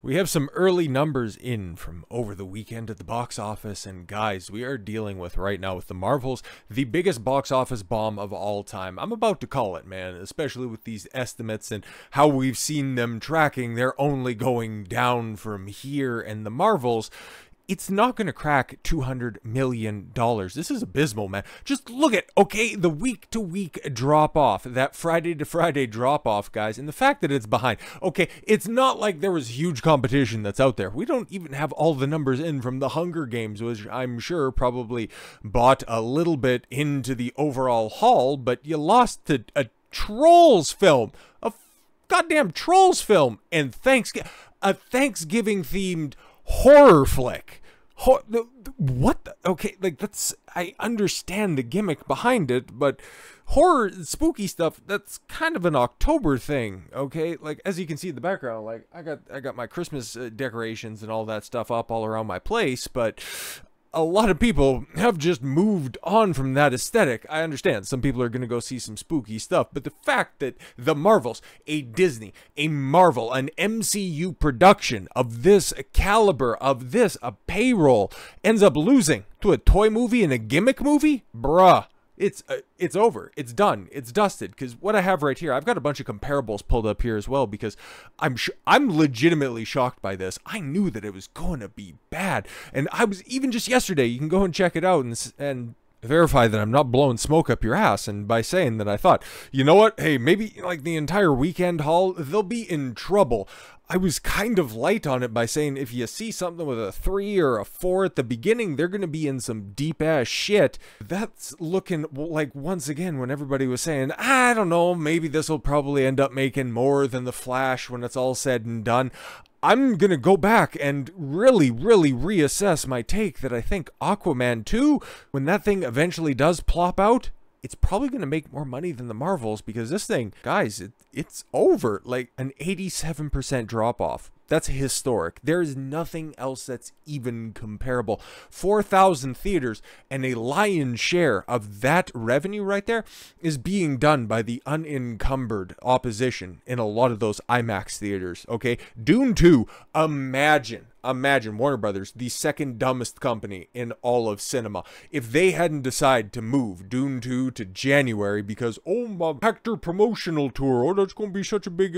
We have some early numbers in from over the weekend at the box office, and guys, we are dealing with right now with the Marvels, the biggest box office bomb of all time. I'm about to call it, man, especially with these estimates and how we've seen them tracking. They're only going down from here, and the Marvels, it's not going to crack $200 million. This is abysmal, man. Just look at, okay, the week-to-week drop-off, that Friday-to-Friday drop-off, guys, and the fact that it's behind. Okay, it's not like there was huge competition that's out there. We don't even have all the numbers in from the Hunger Games, which I'm sure probably bought a little bit into the overall haul, but you lost to a Trolls film, a goddamn Trolls film, and a Thanksgiving-themed horror flick. What the? Okay, like, that's, I understand the gimmick behind it, but horror, spooky stuff, that's kind of an October thing, okay? Like, as you can see in the background, like, I got my Christmas decorations and all that stuff up all around my place, but a lot of people have just moved on from that aesthetic. I understand some people are going to go see some spooky stuff, but the fact that the Marvels, a Disney, a Marvel, an MCU production of this caliber, of this, a payroll, ends up losing to a toy movie and a gimmick movie? Bruh. It's over. It's done. It's dusted. Because what I have right here, I've got a bunch of comparables pulled up here as well, because I'm legitimately shocked by this. I knew that it was going to be bad, and I was, even just yesterday, you can go and check it out and verify that I'm not blowing smoke up your ass, and by saying that I thought, you know what, hey, maybe like the entire weekend haul, they'll be in trouble. I was kind of light on it by saying if you see something with a 3 or a 4 at the beginning, they're going to be in some deep-ass shit. That's looking like, once again, when everybody was saying, I don't know, maybe this will probably end up making more than The Flash when it's all said and done. I'm going to go back and really reassess my take that I think Aquaman 2, when that thing eventually does plop out, it's probably going to make more money than the Marvels, because this thing, guys, it's over. Like, an 87% drop-off. That's historic. There is nothing else that's even comparable. 4,000 theaters, and a lion's share of that revenue right there is being done by the unencumbered opposition in a lot of those IMAX theaters, okay? Dune 2, imagine, Warner Brothers, the second dumbest company in all of cinema, if they hadn't decided to move Dune 2 to January because, oh, my actor promotional tour, oh, that's going to be such a big,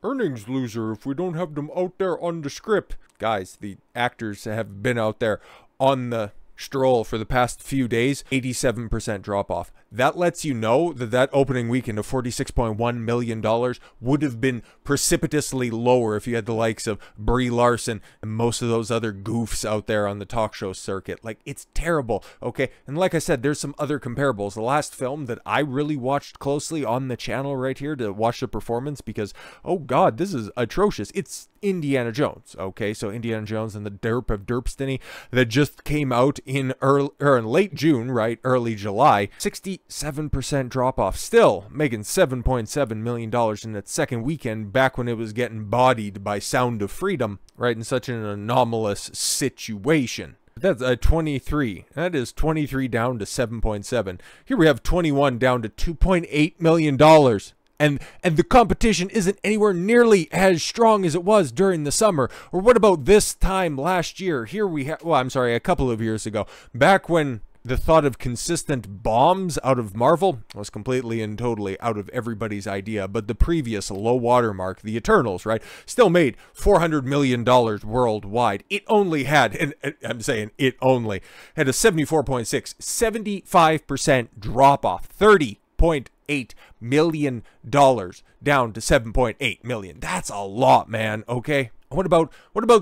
earnings loser if we don't have them out there on the script. Guys, the actors have been out there on the stroll for the past few days. 87% drop off. That lets you know that that opening weekend of $46.1 million would have been precipitously lower if you had the likes of Brie Larson and most of those other goofs out there on the talk show circuit. Like, it's terrible, okay? And like I said, there's some other comparables. The last film that I really watched closely on the channel right here to watch the performance, because, oh god, this is atrocious. It's Indiana Jones, okay? So Indiana Jones and the Derp of Derpstiny that just came out in late June, right? Early July. 67% drop off, still making $7.7 million in its second weekend, back when it was getting bodied by Sound of Freedom, right, in such an anomalous situation. That's a 23. That is 23 down to 7.7. Here we have 21 down to $2.8 million. And the competition isn't anywhere nearly as strong as it was during the summer. Or what about this time last year? Here we have, well, I'm sorry, a couple of years ago, back when the thought of consistent bombs out of Marvel was completely and totally out of everybody's idea. But the previous low water mark, the Eternals, right, still made $400 million worldwide. It only had, and I'm saying it only, had a 74.6, 75% drop off, $30.8 million down to 7.8 million. That's a lot, man, okay? What about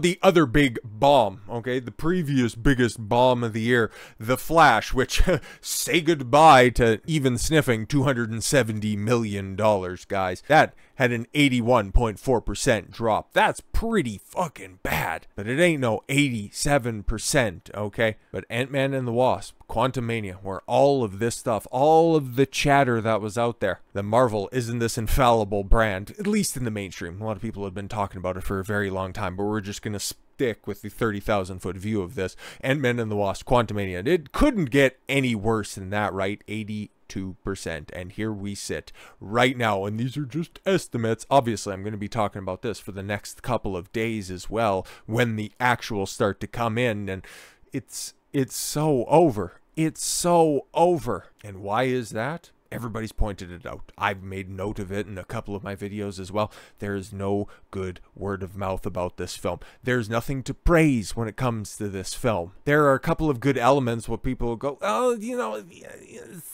the other big bomb, okay? The previous biggest bomb of the year, The Flash, which say goodbye to even sniffing $270 million, guys. That had an 81.4% drop. That's pretty fucking bad. But it ain't no 87%, okay? But Ant-Man and the Wasp, Quantumania, where all of this stuff, all of the chatter that was out there, that Marvel isn't this infallible brand, at least in the mainstream. A lot of people have been talking about it for a very long time, but we're just going to stick with the 30,000-foot view of this. Ant-Man and the Wasp: Quantumania. It couldn't get any worse than that, right? 82%. And here we sit right now, and these are just estimates. Obviously, I'm going to be talking about this for the next couple of days as well, when the actuals start to come in, and it's so over. It's so over. And why is that? Everybody's pointed it out. I've made note of it in a couple of my videos as well. There is no good word of mouth about this film. There's nothing to praise when it comes to this film. There are a couple of good elements where people will go, oh, you know,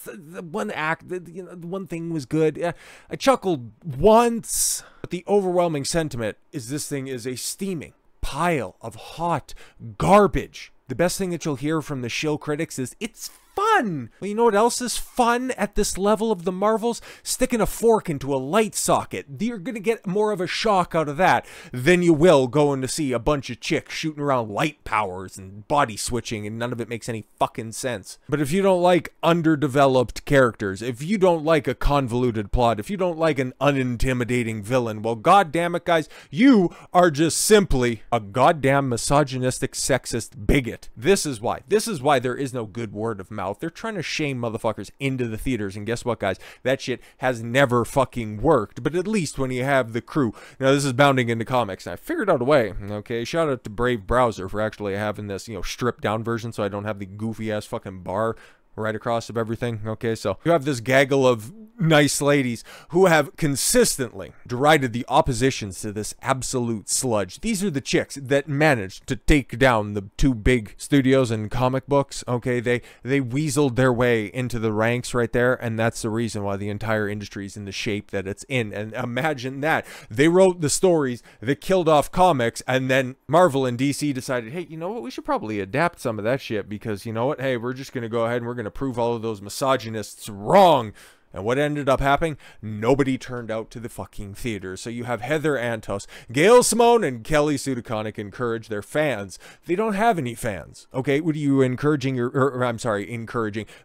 the one act, you know, the one thing was good. I chuckled once. But the overwhelming sentiment is this thing is a steaming pile of hot garbage. The best thing that you'll hear from the shill critics is, it's fun. Well, you know what else is fun at this level of the Marvels? Sticking a fork into a light socket. You're gonna get more of a shock out of that than you will going to see a bunch of chicks shooting around light powers and body switching, and none of it makes any fucking sense. But if you don't like underdeveloped characters, if you don't like a convoluted plot, if you don't like an unintimidating villain, well, goddamn it, guys, you are just simply a goddamn misogynistic, sexist bigot. This is why. This is why there is no good word of mouth. They're trying to shame motherfuckers into the theaters, and guess what, guys? That shit has never fucking worked. But at least when you have the crew. Now, this is bounding into comics, and I figured out a way. Okay, shout out to Brave Browser for actually having this, you know, stripped down version, so I don't have the goofy ass fucking bar right across of everything. Okay, so you have this gaggle of nice ladies who have consistently derided the oppositions to this absolute sludge. These are the chicks that managed to take down the two big studios in comic books. Okay, they weaseled their way into the ranks right there, and that's the reason why the entire industry is in the shape that it's in. And imagine that. They wrote the stories that killed off comics, and then Marvel and DC decided, hey, you know what, we should probably adapt some of that shit, because you know what, hey, we're just gonna go ahead and we're gonna prove all of those misogynists wrong. And what ended up happening? Nobody turned out to the fucking theater. So you have Heather Antos, Gail Simone, and Kelly Sue DeConnick encourage their fans. They don't have any fans. Okay, what are you encouraging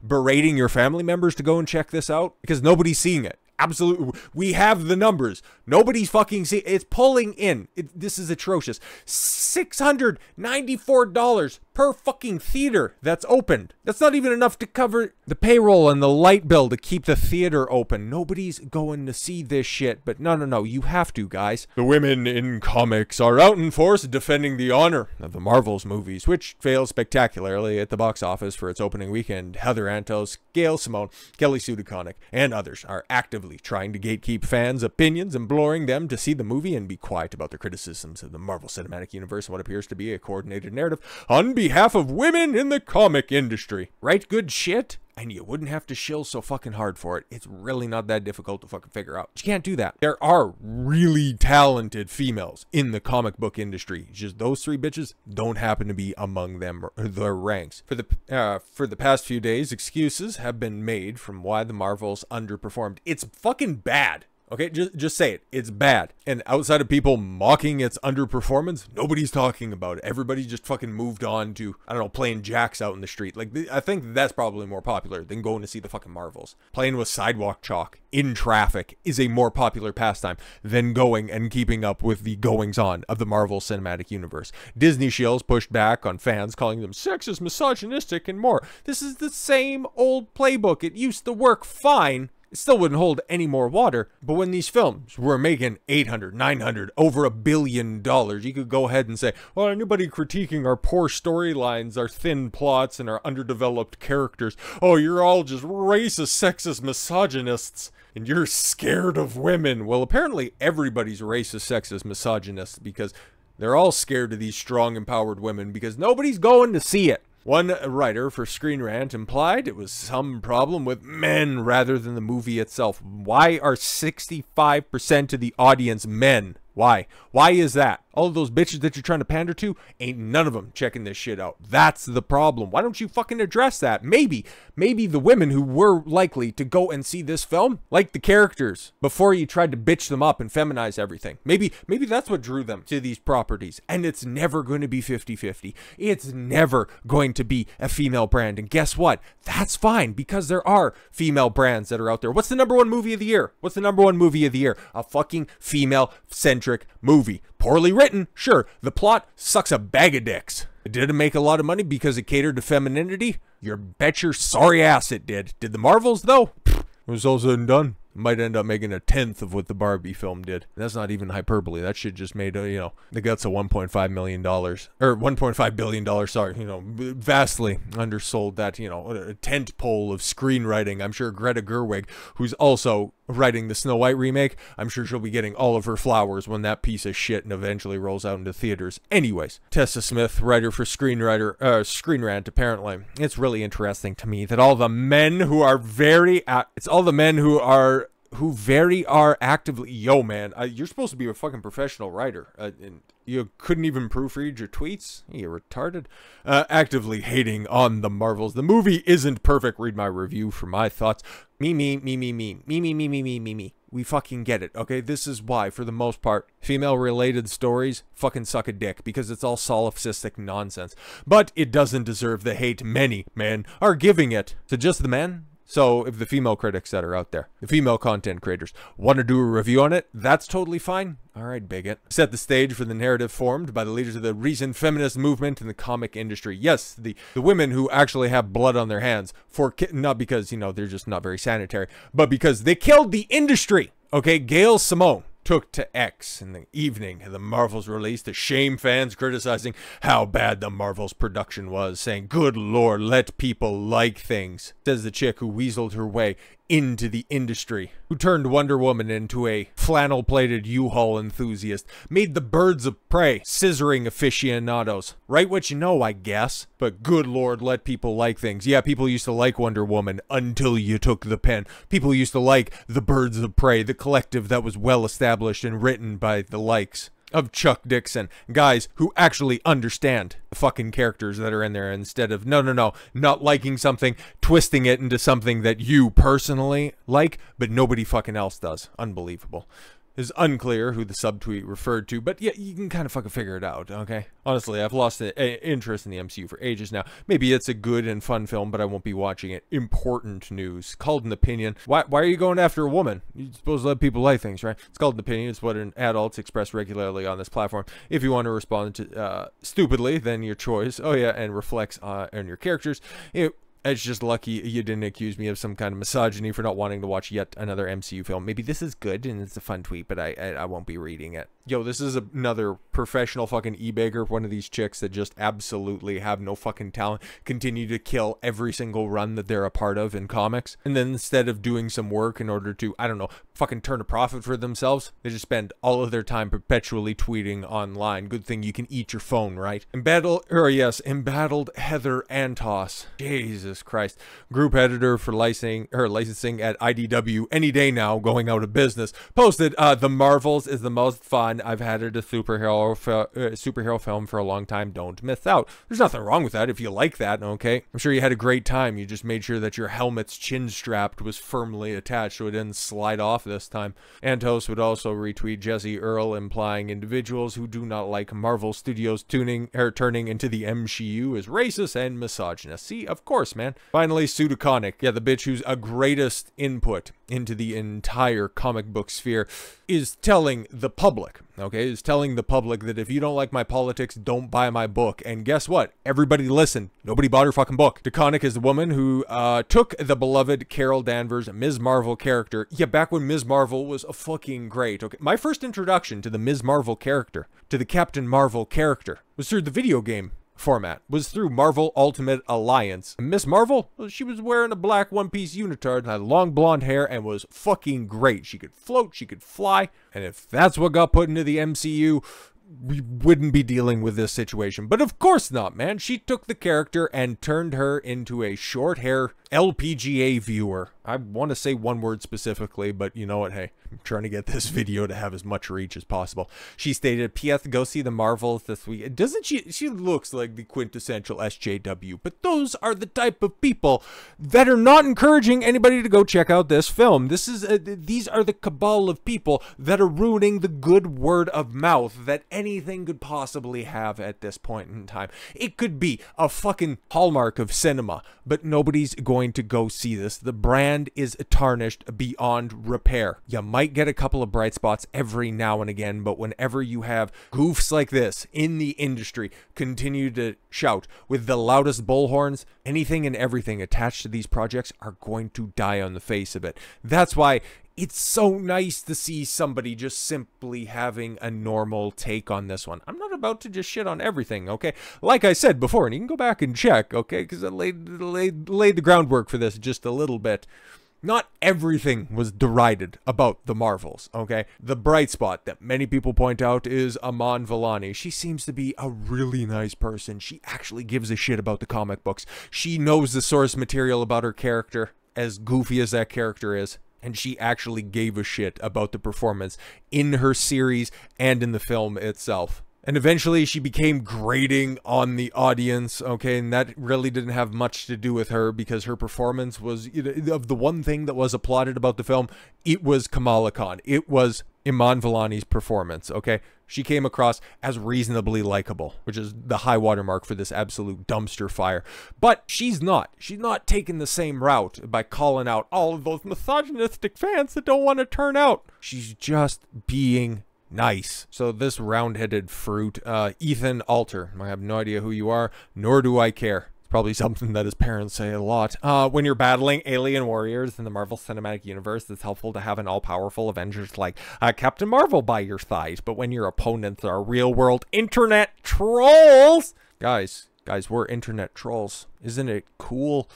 berating your family members to go and check this out? Because nobody's seeing it. Absolutely. We have the numbers. Nobody's fucking seeing. It's pulling in. This is atrocious. $694 per fucking theater that's opened. That's not even enough to cover the payroll and the light bill to keep the theater open. Nobody's going to see this shit. But no, you have to, guys. The women in comics are out in force defending the honor of the Marvels movies, which failed spectacularly at the box office for its opening weekend. Heather Antos, Gail Simone, Kelly Sue DeConnick, and others are actively trying to gatekeep fans' opinions, imploring them to see the movie and be quiet about their criticisms of the Marvel Cinematic Universe and what appears to be a coordinated narrative on behalf of women in the comic industry. Right? Good shit? And you wouldn't have to shill so fucking hard for it. It's really not that difficult to fucking figure out. You can't do that. There are really talented females in the comic book industry. Just those three bitches don't happen to be among them or their ranks. For the past few days, excuses have been made from why the Marvels underperformed. It's fucking bad. Okay, just say it. It's bad. And outside of people mocking its underperformance, nobody's talking about it. Everybody just fucking moved on to, I don't know, playing jacks out in the street. Like, I think that's probably more popular than going to see the fucking Marvels. Playing with sidewalk chalk in traffic is a more popular pastime than going and keeping up with the goings-on of the Marvel Cinematic Universe. Disney shills pushed back on fans, calling them sexist, misogynistic, and more. This is the same old playbook. It used to work fine. It still wouldn't hold any more water, but when these films were making $800, $900, over $1 billion, you could go ahead and say, well, anybody critiquing our poor storylines, our thin plots, and our underdeveloped characters, oh, you're all just racist, sexist, misogynists, and you're scared of women. Well, apparently everybody's racist, sexist, misogynist, because they're all scared of these strong, empowered women, because nobody's going to see it. One writer for Screen Rant implied it was some problem with men rather than the movie itself. Why are 65% of the audience men? Why? Why is that? All of those bitches that you're trying to pander to, ain't none of them checking this shit out. That's the problem. Why don't you fucking address that? Maybe the women who were likely to go and see this film liked the characters before you tried to bitch them up and feminize everything. Maybe that's what drew them to these properties. And it's never going to be 50-50. It's never going to be a female brand. And guess what? That's fine, because there are female brands that are out there. What's the #1 movie of the year? What's the #1 movie of the year? A fucking female-centric movie. Poorly written. written, sure. The plot sucks a bag of dicks. Did it make a lot of money because it catered to femininity? You bet your sorry ass it did. Did the Marvels, though? It was all said and done. Might end up making a tenth of what the Barbie film did. That's not even hyperbole. That shit just made, the guts of $1.5 million. Or $1.5 billion, sorry. Vastly undersold that, a tent pole of screenwriting. I'm sure Greta Gerwig, who's also writing the Snow White remake, I'm sure she'll be getting all of her flowers when that piece of shit and eventually rolls out into theaters. Anyways, Tessa Smith, writer for Screen Rant, apparently. It's really interesting to me that all the men who are actively, you're supposed to be a fucking professional writer, and you couldn't even proofread your tweets? You're retarded. Actively hating on the Marvels. The movie isn't perfect. Read my review for my thoughts. Me. We fucking get it, okay? This is why, for the most part, female-related stories fucking suck a dick, because it's all solipsistic nonsense. But it doesn't deserve the hate many men are giving it. So just the men? So if the female critics that are out there, the female content creators, want to do a review on it, that's totally fine. All right, bigot. Set the stage for the narrative formed by the leaders of the recent feminist movement in the comic industry. Yes, the women who actually have blood on their hands, not because, they're just not very sanitary, but because they killed the industry. Okay, Gail Simone took to X in the evening of the Marvels release to shame fans, criticizing how bad the Marvels production was, saying, "Good Lord, let people like things," says the chick who weaseled her way into the industry, who turned Wonder Woman into a flannel-plated U-Haul enthusiast, made the Birds of Prey scissoring aficionados. Write what you know, I guess. But good Lord, let people like things. Yeah, people used to like Wonder Woman until you took the pen. People used to like the Birds of Prey, the collective that was well established and written by the likes of Chuck Dixon, guys who actually understand the fucking characters that are in there, instead of not liking something, twisting it into something that you personally like, but nobody fucking else does. Unbelievable. It's unclear who the subtweet referred to, but yeah, you can kind of fucking figure it out, okay? Honestly, I've lost interest in the MCU for ages now. Maybe it's a good and fun film, but I won't be watching it. Important news. Called an opinion. Why are you going after a woman? You're supposed to let people like things, right? It's called an opinion. It's what an adults express regularly on this platform. If you want to respond to stupidly, then your choice. Oh yeah, and reflects on your characters. It's just lucky you didn't accuse me of some kind of misogyny for not wanting to watch yet another MCU film. Maybe this is good and it's a fun tweet, but I won't be reading it. Yo, this is another professional fucking e-bagger, one of these chicks that just absolutely have no fucking talent, continue to kill every single run that they're a part of in comics, and then instead of doing some work in order to, fucking turn a profit for themselves, they just spend all of their time perpetually tweeting online. Good thing you can eat your phone, right? Embattled Heather Antos. Jesus Christ. Group editor for licensing at IDW any day now, going out of business, posted, "The Marvels is the most fun I've had at a superhero film for a long time. Don't miss out." There's nothing wrong with that if you like that, okay? I'm sure you had a great time. You just made sure that your helmet's chin strap was firmly attached so it didn't slide off this time. Antos would also retweet Jesse Earl, implying individuals who do not like Marvel Studios turning into the MCU as racist and misogynist. See, of course, man. Finally, Pseudoconic. Yeah, the bitch who's a greatest input into the entire comic book sphere is telling the public, that if you don't like my politics, don't buy my book. And guess what? Everybody listened. Nobody bought her fucking book. DeConnick is the woman who took the beloved Carol Danvers Ms. Marvel character. Yeah, back when Ms. Marvel was a fucking great. Okay, my first introduction to the Ms. Marvel character, to the Captain Marvel character, was through the video game format, was through Marvel Ultimate Alliance. And Miss Marvel, well, she was wearing a black one-piece unitard, had long blonde hair, and was fucking great. She could float, she could fly, and if that's what got put into the MCU, we wouldn't be dealing with this situation. But of course not, man. She took the character and turned her into a short hair LPGA viewer. I want to say one word specifically, but you know what? Hey, I'm trying to get this video to have as much reach as possible. She stated, "P.S. Go see the Marvels this week." Doesn't she? She looks like the quintessential SJW, but those are the type of people that are not encouraging anybody to go check out this film. These are the cabal of people that are ruining the good word of mouth that anything could possibly have at this point in time. It could be a fucking hallmark of cinema, but nobody's going to go see this. The brand brand is tarnished beyond repair. You might get a couple of bright spots every now and again, but whenever you have goofs like this in the industry continue to shout with the loudest bullhorns, anything and everything attached to these projects are going to die on the face of it. That's why it's so nice to see somebody just simply having a normal take on this one. I'm not about to just shit on everything, okay? Like I said before, and you can go back and check, okay? Because I laid the groundwork for this just a little bit. Not everything was derided about the Marvels, okay? The bright spot that many people point out is Iman Vellani. She seems to be a really nice person. She actually gives a shit about the comic books. She knows the source material about her character, as goofy as that character is. And she actually gave a shit about the performance in her series and in the film itself. And eventually she became grating on the audience, okay? And that really didn't have much to do with her because her performance was, of the one thing that was applauded about the film, it was Kamala Khan. It was Iman Vellani's performance, okay? She came across as reasonably likable, which is the high watermark for this absolute dumpster fire. But she's not taking the same route by calling out all of those misogynistic fans that don't want to turn out. She's just being nice. So this round-headed fruit, Ethan Alter, I have no idea who you are, nor do I care. Probably something that his parents say a lot. When you're battling alien warriors in the Marvel Cinematic Universe, it's helpful to have an all-powerful Avengers like Captain Marvel by your side. But when your opponents are real-world internet trolls... Guys, we're internet trolls. Isn't it cool?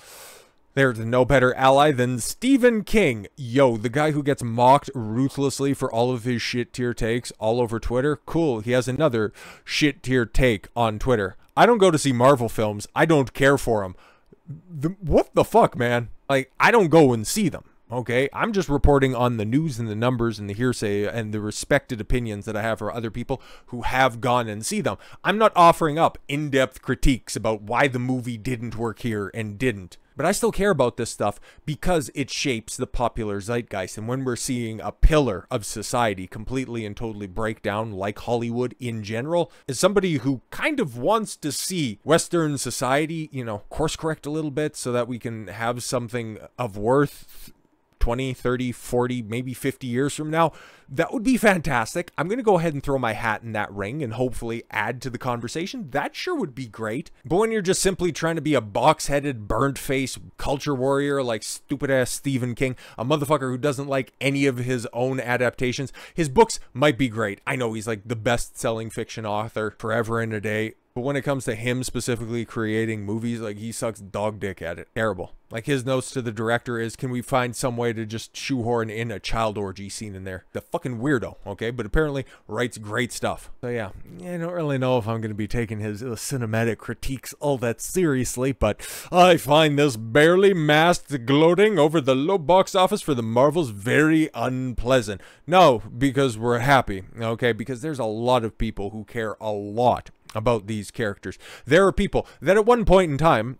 There's no better ally than Stephen King. Yo, the guy who gets mocked ruthlessly for all of his shit-tier takes all over Twitter. Cool, he has another shit-tier take on Twitter. I don't go to see Marvel films. I don't care for them. What the fuck, man? Like, I don't go and see them, okay? I'm just reporting on the news and the numbers and the hearsay and the respected opinions that I have for other people who have gone and see them. I'm not offering up in-depth critiques about why the movie didn't work here and didn't. But I still care about this stuff because it shapes the popular zeitgeist. And when we're seeing a pillar of society completely and totally break down, like Hollywood in general, as somebody who kind of wants to see Western society, course correct a little bit so that we can have something of worth 20, 30, 40, maybe 50 years from now, that would be fantastic. I'm going to go ahead and throw my hat in that ring and hopefully add to the conversation. That sure would be great. But when you're just simply trying to be a box-headed, burnt-faced culture warrior like stupid-ass Stephen King, a motherfucker who doesn't like any of his own adaptations, his books might be great. I know he's like the best-selling fiction author forever and a day. But when it comes to him specifically creating movies, like, he sucks dog dick at it. Terrible. Like, his notes to the director is, can we find some way to just shoehorn in a child orgy scene in there? The fucking weirdo, okay? But apparently writes great stuff. So yeah, I don't really know if I'm going to be taking his cinematic critiques all that seriously, but I find this barely masked gloating over the low box office for the Marvels very unpleasant. No, because we're happy, okay? Because there's a lot of people who care a lot about these characters. There are people that at one point in time,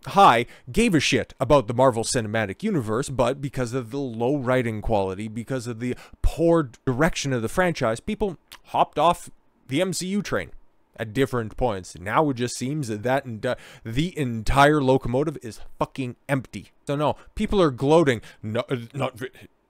gave a shit about the Marvel Cinematic Universe, but because of the low writing quality, because of the poor direction of the franchise, people hopped off the MCU train at different points. Now it just seems that the entire locomotive is fucking empty. So no, people are gloating. No,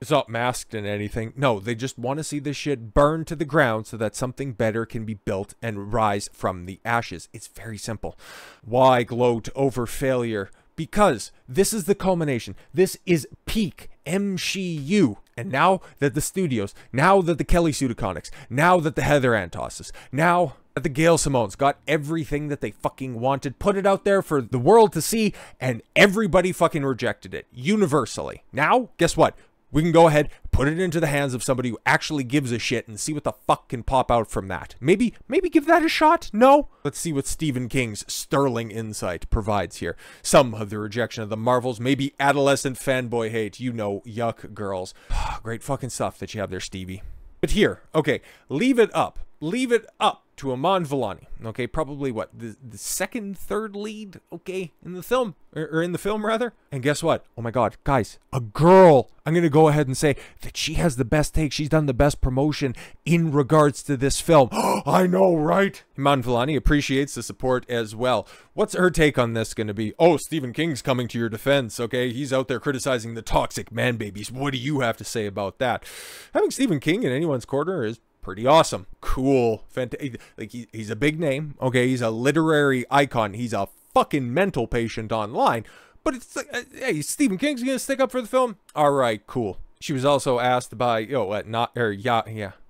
it's not masked in anything. No, they just want to see this shit burn to the ground so that something better can be built and rise from the ashes. It's very simple. Why gloat over failure? Because this is the culmination. This is peak MCU. And now that the studios, now that the Kelly Sue DeConnicks, now that the Heather Antosses, now that the Gail Simones got everything that they fucking wanted, put it out there for the world to see, and everybody fucking rejected it universally. Now, guess what? We can go ahead, put it into the hands of somebody who actually gives a shit and see what the fuck can pop out from that. Maybe give that a shot? No? Let's see what Stephen King's sterling insight provides here. Some of the rejection of the Marvels, maybe adolescent fanboy hate, yuck girls. Great fucking stuff that you have there, Stevie. But here, okay, leave it up leave it up to Iman Vellani, okay, probably what, the second, third lead, okay, in the film, or in the film rather, and guess what, oh my god, guys, a girl, I'm gonna go ahead and say that she has the best take, she's done the best promotion in regards to this film. I know, right? Iman Vellani appreciates the support as well. What's her take on this gonna be? Oh, Stephen King's coming to your defense, okay, he's out there criticizing the toxic man babies, what do you have to say about that? Having Stephen King in anyone's corner is pretty awesome. Cool. Fantastic. Like, he's a big name. Okay, he's a literary icon. He's a fucking mental patient online. But it's like, hey, Stephen King's gonna stick up for the film? Alright, cool. She was also asked by,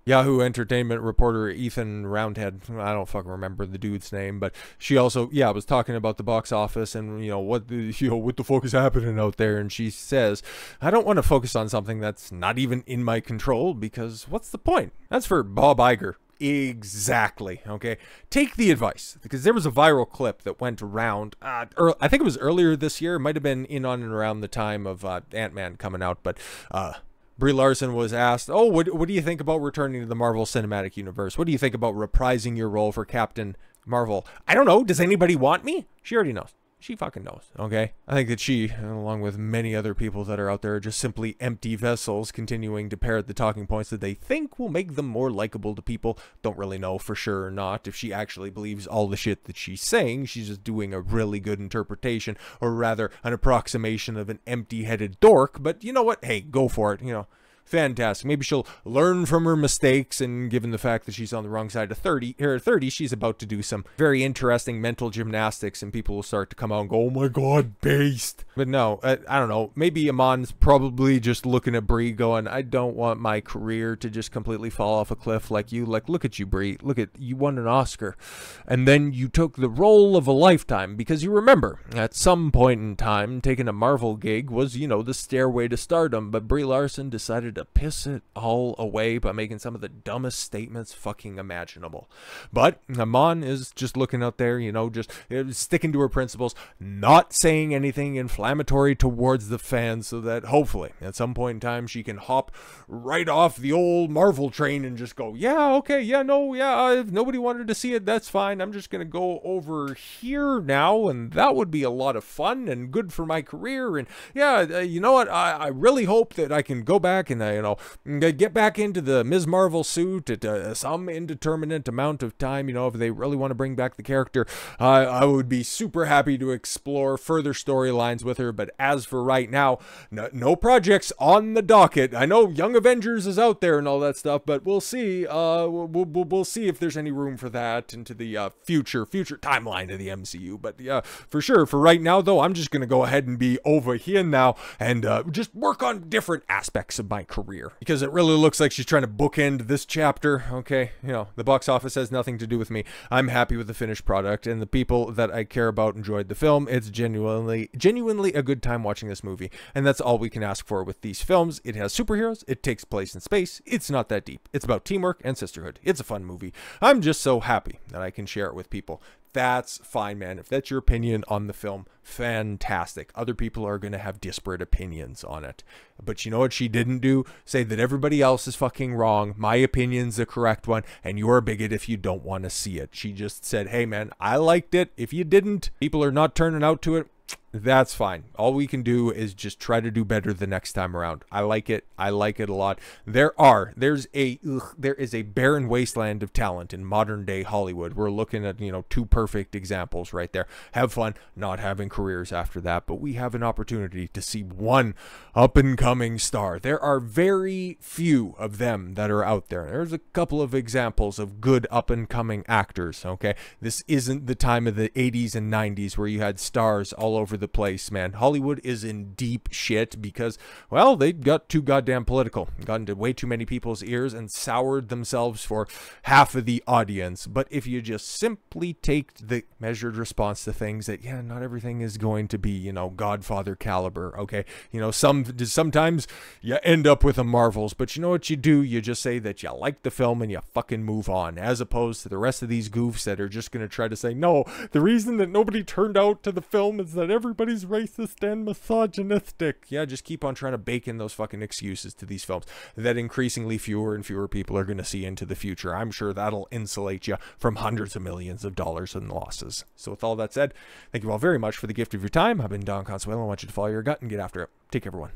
Yahoo Entertainment reporter Ethan Roundhead. I don't fucking remember the dude's name, but she also, was talking about the box office and, what the fuck is happening out there. And she says, I don't want to focus on something that's not even in my control because what's the point? That's for Bob Iger. Exactly. Okay. Take the advice, because there was a viral clip that went around. I think it was earlier this year. It might have been in on and around the time of Ant-Man coming out, but Brie Larson was asked, oh, what do you think about returning to the Marvel Cinematic Universe? What do you think about reprising your role for Captain Marvel? I don't know. Does anybody want me? She already knows. She fucking knows, okay? I think that she, along with many other people that are out there, are just simply empty vessels continuing to parrot the talking points that they think will make them more likable to people. Don't really know for sure or not if she actually believes all the shit that she's saying. She's just doing a really good interpretation, or rather an approximation of an empty-headed dork. But you know what? Hey, go for it, Fantastic. Maybe she'll learn from her mistakes, and given the fact that she's on the wrong side of 30, she's about to do some very interesting mental gymnastics, and people will start to come out and go, oh my god, based. But no, I don't know. Maybe Iman's probably just looking at Brie going, I don't want my career to just completely fall off a cliff like you. Like, look at you, Brie. Look at, you won an Oscar. And then you took the role of a lifetime, because you remember, at some point in time, taking a Marvel gig was, the stairway to stardom, but Brie Larson decided to piss it all away by making some of the dumbest statements fucking imaginable. But Iman is just looking out there, just sticking to her principles, not saying anything inflammatory towards the fans, so that hopefully at some point in time she can hop right off the old Marvel train and just go, if nobody wanted to see it, that's fine. I'm just gonna go over here now, and that would be a lot of fun and good for my career. And you know what? I really hope that I can go back and get back into the Ms. Marvel suit at some indeterminate amount of time. If they really want to bring back the character, I would be super happy to explore further storylines with her. But as for right now, no projects on the docket. I know Young Avengers is out there and all that stuff, but we'll see. We'll see if there's any room for that into the future timeline of the MCU. But for sure, for right now though, I'm just gonna go ahead and be over here now and just work on different aspects of my career, because it really looks like she's trying to bookend this chapter. Okay, the box office has nothing to do with me. I'm happy with the finished product, and the people that I care about enjoyed the film. It's genuinely a good time watching this movie, and that's all we can ask for with these films. It has superheroes, it takes place in space, it's not that deep, it's about teamwork and sisterhood. It's a fun movie. I'm just so happy that I can share it with people. That's fine, man. If that's your opinion on the film, fantastic. Other people are going to have disparate opinions on it. But you know what she didn't do? Say that everybody else is fucking wrong. My opinion's the correct one, and you're a bigot if you don't want to see it. She just said, hey, man, I liked it. If you didn't, people are not turning out to it. That's fine. All we can do is just try to do better the next time around. I like it. I like it a lot. There is a barren wasteland of talent in modern day Hollywood. We're looking at, two perfect examples right there. Have fun not having careers after that, but we have an opportunity to see one up and coming star. There are very few of them that are out there. There's a couple of examples of good up and coming actors. Okay. This isn't the time of the 80s and 90s where you had stars all over the place, man. Hollywood is in deep shit because, well, they got too goddamn political, got into way too many people's ears and soured themselves for half of the audience. But if you just simply take the measured response to things, that not everything is going to be, Godfather caliber, okay? Sometimes you end up with a Marvels, but you know what you do? You just say that you like the film and you fucking move on, as opposed to the rest of these goofs that are just going to try to say, no, the reason that nobody turned out to the film is that everybody everybody's racist and misogynistic. Yeah, just keep on trying to bake in those fucking excuses to these films that increasingly fewer and fewer people are going to see into the future. I'm sure that'll insulate you from hundreds of millions of dollars in losses. So with all that said, thank you all very much for the gift of your time. I've been Don Consuelo. I want you to follow your gut and get after it. Take care, everyone.